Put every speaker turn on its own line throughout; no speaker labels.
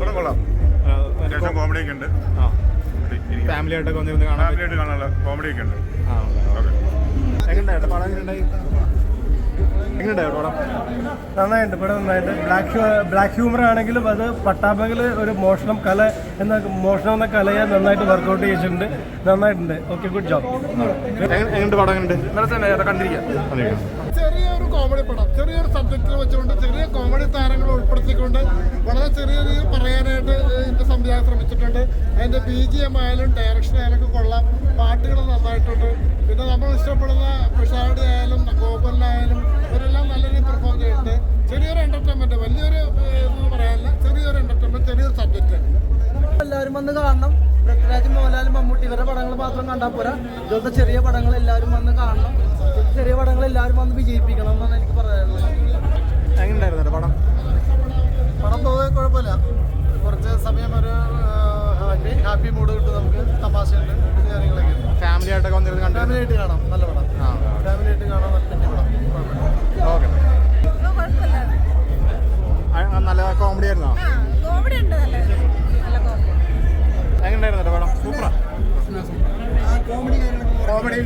പടം കൊള്ളാം. അത്യാവശ്യം കോമഡിയൊക്കെ ഉണ്ട്.
ഫാമിലി ആയിട്ടൊക്കെ വന്നിരുന്ന്
ഫാമിലിയായിട്ട് കാണാനുള്ള കോമഡിയൊക്കെ ഉണ്ട്.
എങ്ങനെയുണ്ടായിരുന്നു പടം? എങ്ങനെയുണ്ടായിരുന്നു പടം?
നന്നായിട്ട് പടം നന്നായിട്ട്. ബ്ലാക്ക് ഹ്യൂമർ ആണെങ്കിലും അത് പട്ടാപ്പകൽ ഒരു മോഷണം എന്ന കലയെ നന്നായിട്ട് വർക്കൗട്ട് ചെയ്തിട്ടുണ്ട്. നന്നായിട്ടുണ്ട്. Okay, good job.
എങ്ങനെയുണ്ട് പടം? എങ്ങനെയുണ്ട്? കണ്ടിരിക്കാം.
ചെറിയൊരു കോമഡി പടം, ചെറിയൊരു സബ്ജക്റ്റ് വെച്ചുകൊണ്ട് ചെറിയ കോമഡി താരങ്ങൾ ഉൾപ്പെടുത്തിക്കൊണ്ട് വളരെ ചെറിയ രീതിയിൽ പറയാനായിട്ട് ഇതിൻ്റെ സംവിധാനം ശ്രമിച്ചിട്ടുണ്ട്. അതിൻ്റെ BGM ആയാലും ഡയറക്ഷൻ ആയാലും കൊള്ളാം. പാട്ടുകൾ നന്നായിട്ടുണ്ട്. പിന്നെ നമ്മൾ ഇഷ്ടപ്പെടുന്ന പിഷാരടി ആയാലും ഗോകുലിനായാലും ഇവരെല്ലാം നല്ല രീതിയിൽ പെർഫോം ചെയ്യുന്നുണ്ട്. ചെറിയൊരു എൻ്റർടൈൻമെൻറ്റ്, വലിയൊരു എന്ന് പറയാനില്ല, ചെറിയൊരു എൻ്റർടൈൻമെൻറ്റ്, ചെറിയൊരു സബ്ജക്റ്റ്.
എല്ലാവരും വന്ന് കാണണം. പൃഥ്വിരാജും മോഹൻലാലും മമ്മൂട്ടി ഇവരുടെ പടങ്ങൾ മാത്രം കണ്ടാൽ പോരാ. ഇതുപോലത്തെ ചെറിയ പടങ്ങൾ എല്ലാവരും വന്ന് കാണണം. ചെറിയ പടങ്ങൾ എല്ലാവരും വന്ന് വിജയിപ്പിക്കണം എന്നാണ് എനിക്ക് പറയാനുള്ളത്.
എങ്ങനെയുണ്ടായിരുന്നു പടം?
പടം പോകാൻ കുഴപ്പമില്ല. കുറച്ച് സമയം ഒരു ഹാപ്പി മൂഡ് കിട്ടും നമുക്ക്. തമാശയുണ്ട്, കാര്യങ്ങളൊക്കെ.
ഫാമിലി ആയിട്ടൊക്കെ വന്നിരുന്ന് കണ്ടു.
ഫാമിലി ആയിട്ട് കാണാം. നല്ല പടം. ഫാമിലി ആയിട്ട് കാണാൻ നല്ല പടം.
ഓക്കെ. നല്ല കോമഡി ആയിരുന്നോ? എങ്ങനെയുണ്ടായിരുന്നു പടം? സൂപ്പറാ.
കോമഡി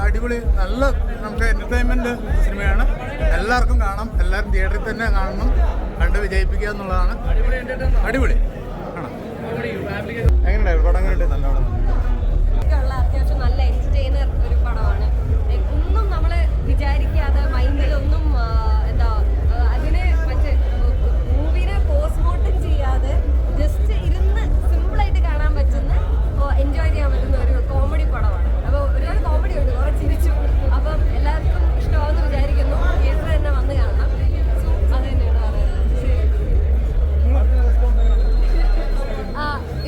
അടിപൊളി, നല്ല നമുക്ക് എൻ്റർടൈൻമെൻറ്റ് സിനിമയാണ്. എല്ലാവർക്കും കാണാം. എല്ലാവരും തിയേറ്ററിൽ തന്നെ കാണണം, കണ്ട് വിജയിപ്പിക്കുക എന്നുള്ളതാണ്. അടിപൊളി കാണാം.
എങ്ങനെയുണ്ടായിരുന്നു പടം? എങ്ങനെയുണ്ട്? നല്ല പടം.
അത്യാവശ്യം നല്ല എൻ്റർടൈനർ ഒരു പടമാണ്. ഒന്നും നമ്മൾ വിചാരിക്കാതെ മൈൻഡിലൊന്നും അതിനെ മറ്റേ മൂവിനെ പോസ്റ്റ്മോർട്ടം ചെയ്യാതെ ജസ്റ്റ് ഇരുന്ന് സിമ്പിളായിട്ട് കാണാൻ പറ്റുന്ന, എൻജോയ് ചെയ്യാൻ പറ്റുന്ന ഒരു കോമഡി പടമാണ്. അപ്പോൾ ഒരുപാട് കോമഡി ഉണ്ട്, കുറേ ചിരിച്ചു. അപ്പം എല്ലാവർക്കും ഇഷ്ടമാണെന്ന് വിചാരിക്കുന്നു. തിയേറ്ററിൽ തന്നെ വന്ന് കാണണം. അത് തന്നെയാണ് പറയുന്നത്.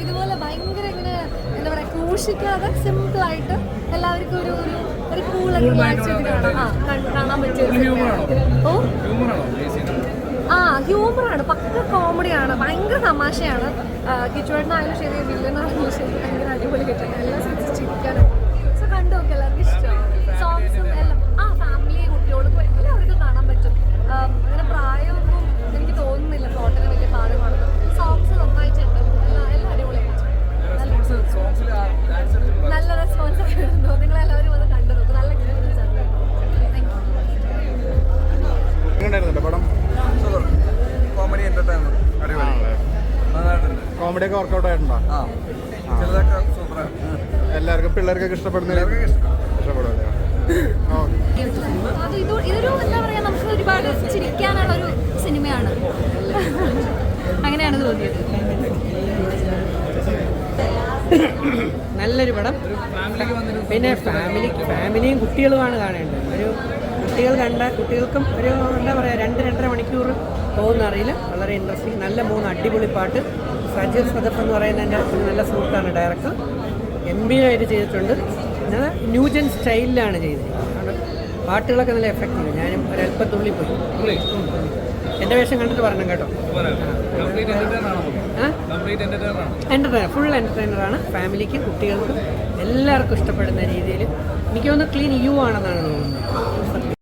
ഇതുപോലെ ഭയങ്കര ഇങ്ങനെ എന്താ പറയുക, ക്രൂശിക്കാതെ സിമ്പിളായിട്ട് എല്ലാവർക്കും ഒരു കൂളൊക്കെ റിലാക്സ് ചെയ്ത് കാണാൻ പറ്റിയ ഹ്യൂമറാണ്. പക്ക കോമഡിയാണ്. ഭയങ്കര തമാശയാണ്. കിച്ചുവേട്ടനായാലും ശരി, വില്ലനായാലും ശരി, ഭയങ്കര അടിപൊളി കിട്ടുന്നത്. എല്ലാം ചിരിക്കാനും. സോ കണ്ടു നോക്കി, എല്ലാവർക്കും ഇഷ്ടമാണ്. സോങ്സും എല്ലാം ഫാമിലി കുട്ടികൾക്കും എല്ലാവർക്കും കാണാൻ പറ്റും. അങ്ങനെ പ്രായമൊന്നും എനിക്ക് തോന്നുന്നില്ല ടോട്ടലി വലിയ ഭാഗമാണെന്ന്. സോങ്സ് നന്നായിട്ടുണ്ട്. എല്ലാം അടിപൊളിയായിട്ട് നല്ല റെസ്പോൺസ് ഒക്കെ വരുന്നു. നിങ്ങളെല്ലാവരും വന്ന് കണ്ടു നോക്കും. നല്ല എക്സ്പീരിയൻസ് ആണ്.
എങ്ങനെയുണ്ടായിരുന്നു പടം?
കോമഡി എൻ്റർടൈൻമെൻറ്റ്
കോമഡിയൊക്കെ വർക്കൗട്ട് ആയിട്ടുണ്ടോ?
ചിലതൊക്കെ സൂപ്പറാണ്.
എല്ലാവർക്കും പിള്ളേർക്കൊക്കെ ഇഷ്ടപ്പെടുന്നല്ലേ? ഇഷ്ടപ്പെടുമല്ലേ?
ഇതൊരു എന്താ പറയുക, നമുക്ക് ഒരുപാട് ചിരിക്കാനുള്ളൊരു സിനിമയാണ്. അങ്ങനെയാണ് തോന്നിയത്.
നല്ലൊരു പടം. പിന്നെ ഫാമിലിയും കുട്ടികളുമാണ് കാണേണ്ടത്. ഒരു കുട്ടികൾക്കും ഒരു എന്താ പറയുക, 2-2.5 മണിക്കൂർ പോകുന്നറിയില്ല. വളരെ ഇൻട്രസ്റ്റിംഗ്. നല്ല 3 അടിപൊളി പാട്ട്. സജീർ സദഫ് എന്ന് പറയുന്ന എൻ്റെ നല്ല സുഹൃത്താണ് ഡയറക്ടർ. ഗംഭീരമായിട്ട് ചെയ്തിട്ടുണ്ട്. പിന്നെ ന്യൂജൻ സ്റ്റൈലിലാണ് ചെയ്തിരിക്കുന്നത്. പാട്ടുകളൊക്കെ നല്ല എഫക്റ്റീവ്. ഞാനും ഒരല്പം തുള്ളിപ്പോയി. എൻ്റെ വേഷം കണ്ടിട്ട് പറഞ്ഞു കേട്ടോ. എൻ്റർടൈനർ, ഫുൾ എൻ്റർടൈനറാണ്. ഫാമിലിക്കും കുട്ടികൾക്കും എല്ലാവർക്കും ഇഷ്ടപ്പെടുന്ന രീതിയിൽ. എനിക്ക് തോന്നുന്നു ക്ലീൻ യു ആണെന്നാണ് തോന്നുന്നത്.